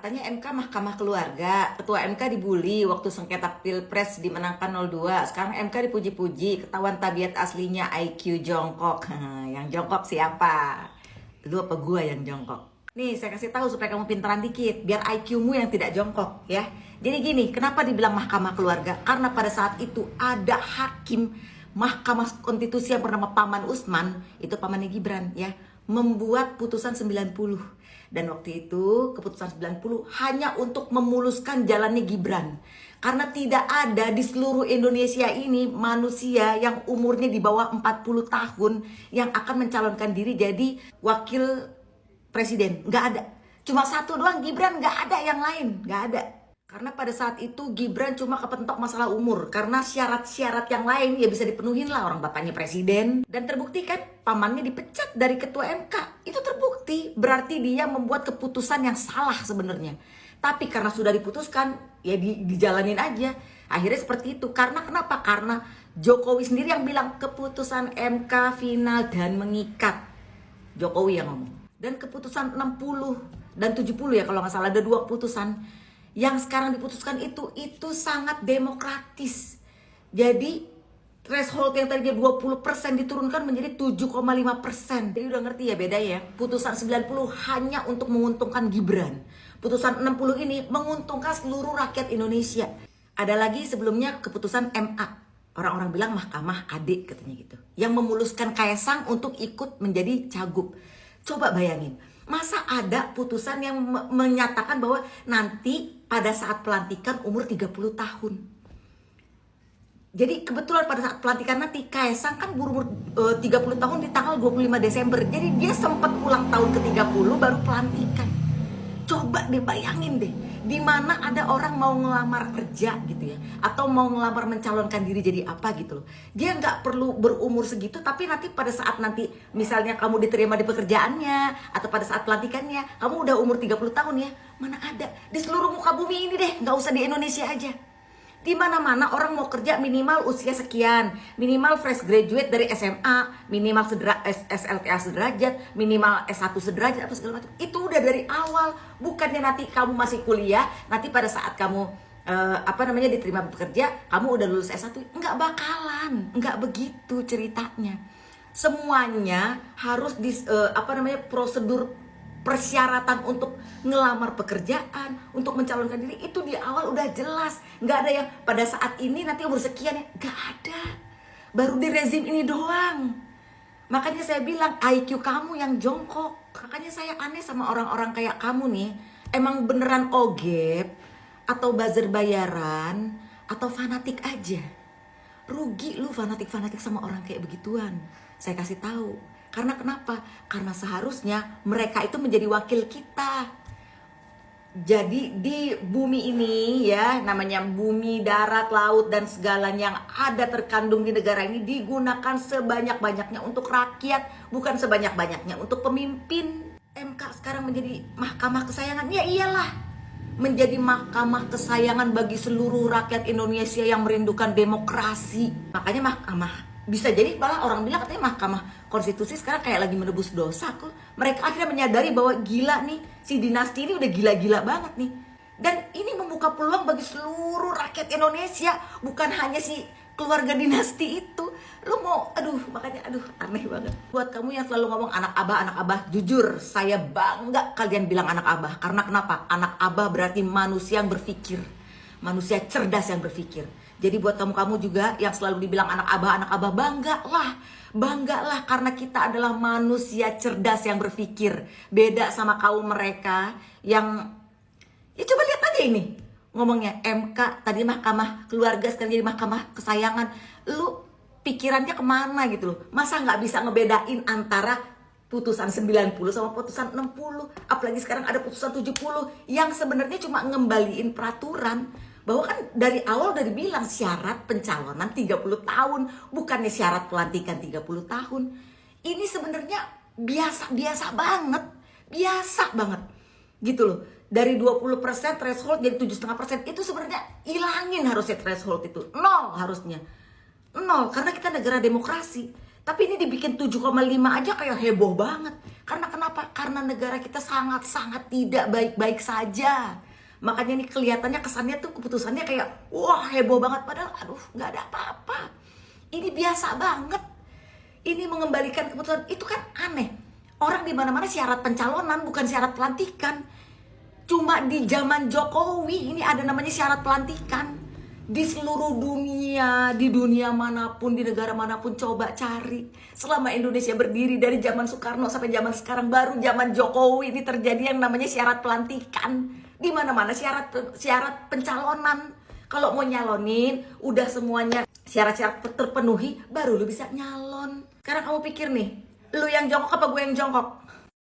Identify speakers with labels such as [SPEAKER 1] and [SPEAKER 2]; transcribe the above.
[SPEAKER 1] Katanya MK Mahkamah Keluarga, Ketua MK dibully waktu sengketa Pilpres dimenangkan 02. Sekarang MK dipuji-puji, ketahuan tabiat aslinya IQ jongkok. Yang jongkok siapa? Lu apa gua yang jongkok? Nih, saya kasih tahu supaya kamu pintaran dikit, biar IQ-mu yang tidak jongkok ya. Jadi gini, kenapa dibilang Mahkamah Keluarga? Karena pada saat itu ada hakim Mahkamah Konstitusi yang bernama Paman Usman, itu pamannya Gibran ya, membuat putusan 90. Dan waktu itu keputusan 90 hanya untuk memuluskan jalannya Gibran. Karena tidak ada di seluruh Indonesia ini manusia yang umurnya di bawah 40 tahun yang akan mencalonkan diri jadi wakil presiden. Nggak ada. Cuma satu doang, Gibran, nggak ada yang lain. Nggak ada. Karena pada saat itu Gibran cuma kepentok masalah umur. Karena syarat-syarat yang lain ya bisa dipenuhin lah, orang bapaknya presiden. Dan terbukti kan pamannya dipecat dari ketua MK. Itu terbukti. Berarti dia membuat keputusan yang salah sebenarnya. Tapi karena sudah diputuskan ya dijalanin aja. Akhirnya seperti itu. Karena kenapa? Karena Jokowi sendiri yang bilang keputusan MK final dan mengikat. Jokowi yang ngomong. Dan keputusan 60 dan 70 ya kalau nggak salah, ada dua keputusan yang sekarang diputuskan itu sangat demokratis. Jadi threshold yang tadinya 20% diturunkan menjadi 7,5%. Jadi udah ngerti ya bedanya. Putusan 90 hanya untuk menguntungkan Gibran. Putusan 60 ini menguntungkan seluruh rakyat Indonesia. Ada lagi sebelumnya keputusan MA. Orang-orang bilang mahkamah adik katanya gitu. Yang memuluskan Kaesang untuk ikut menjadi cagup. Coba bayangin, masa ada putusan yang menyatakan bahwa nanti pada saat pelantikan umur 30 tahun. Jadi kebetulan pada saat pelantikan nanti Kaesang kan berumur 30 tahun di tanggal 25 Desember. Jadi dia sempat ulang tahun ke 30 baru pelantikan. Coba deh bayangin deh, di mana ada orang mau ngelamar kerja gitu ya, atau mau ngelamar mencalonkan diri jadi apa gitu loh. Dia nggak perlu berumur segitu, tapi nanti pada saat nanti misalnya kamu diterima di pekerjaannya, atau pada saat pelantikannya, kamu udah umur 30 tahun ya. Mana ada, di seluruh muka bumi ini deh, nggak usah di Indonesia aja. Di mana-mana orang mau kerja minimal usia sekian, minimal fresh graduate dari SMA, minimal SLTA sederajat, minimal S1 sederajat apa segala macam. Itu udah dari awal, bukannya nanti kamu masih kuliah, nanti pada saat kamu diterima bekerja, kamu udah lulus S1. Enggak bakalan, enggak begitu ceritanya. Semuanya harus prosedur persyaratan untuk ngelamar pekerjaan, untuk mencalonkan diri itu di awal udah jelas. Nggak ada yang pada saat ini nanti umur sekian ya, nggak ada. Baru di rezim ini doang. Makanya saya bilang IQ kamu yang jongkok. Makanya saya aneh sama orang-orang kayak kamu nih. Emang beneran ogep atau buzzer bayaran atau fanatik aja. Rugi lu fanatik-fanatik sama orang kayak begituan. Saya kasih tahu. Karena kenapa? Karena seharusnya mereka itu menjadi wakil kita. Jadi di bumi ini ya, namanya bumi, darat, laut, dan segalanya yang ada terkandung di negara ini digunakan sebanyak-banyaknya untuk rakyat, bukan sebanyak-banyaknya untuk pemimpin. MK sekarang menjadi mahkamah kesayangan. Ya iyalah, menjadi mahkamah kesayangan bagi seluruh rakyat Indonesia yang merindukan demokrasi. Makanya mahkamah. Bisa jadi malah orang bilang katanya Mahkamah Konstitusi sekarang kayak lagi menebus dosa kok. Mereka akhirnya menyadari bahwa gila nih, si dinasti ini udah gila-gila banget nih. Dan ini membuka peluang bagi seluruh rakyat Indonesia, bukan hanya si keluarga dinasti itu. Lu mau, makanya aneh banget. Buat kamu yang selalu ngomong anak abah, jujur saya bangga kalian bilang anak abah. Karena kenapa? Anak abah berarti manusia yang berpikir, manusia cerdas yang berpikir. Jadi buat kamu juga yang selalu dibilang anak abah, banggalah karena kita adalah manusia cerdas yang berpikir. Beda sama kaum mereka yang, ya coba lihat aja ini. Ngomongnya MK, tadi mahkamah keluarga, sekarang jadi mahkamah kesayangan. Lu pikirannya kemana gitu loh. Masa nggak bisa ngebedain antara putusan 90 sama putusan 60. Apalagi sekarang ada putusan 70 yang sebenarnya cuma ngembaliin peraturan. Bahwa kan dari awal udah dibilang syarat pencalonan 30 tahun, bukannya syarat pelantikan 30 tahun. Ini sebenarnya biasa banget. Biasa banget. Gitu loh. Dari 20% threshold jadi 7,5%. Itu sebenarnya ilangin harusnya threshold itu. 0 harusnya. 0, karena kita negara demokrasi. Tapi ini dibikin 7,5 aja kayak heboh banget. Karena kenapa? Karena negara kita sangat-sangat tidak baik-baik saja. Makanya ini kelihatannya kesannya tuh keputusannya kayak wah heboh banget. Padahal aduh nggak ada apa-apa. Ini biasa banget. Ini mengembalikan keputusan itu kan aneh. Orang di mana-mana syarat pencalonan bukan syarat pelantikan. Cuma di zaman Jokowi ini ada namanya syarat pelantikan. Di seluruh dunia, di dunia manapun, di negara manapun coba cari. Selama Indonesia berdiri dari zaman Soekarno sampai zaman sekarang, baru zaman Jokowi ini terjadi yang namanya syarat pelantikan. Di mana-mana syarat pencalonan. Kalau mau nyalonin, udah semuanya syarat-syarat terpenuhi, baru lu bisa nyalon. Sekarang kamu pikir nih, lu yang jongkok apa gue yang jongkok?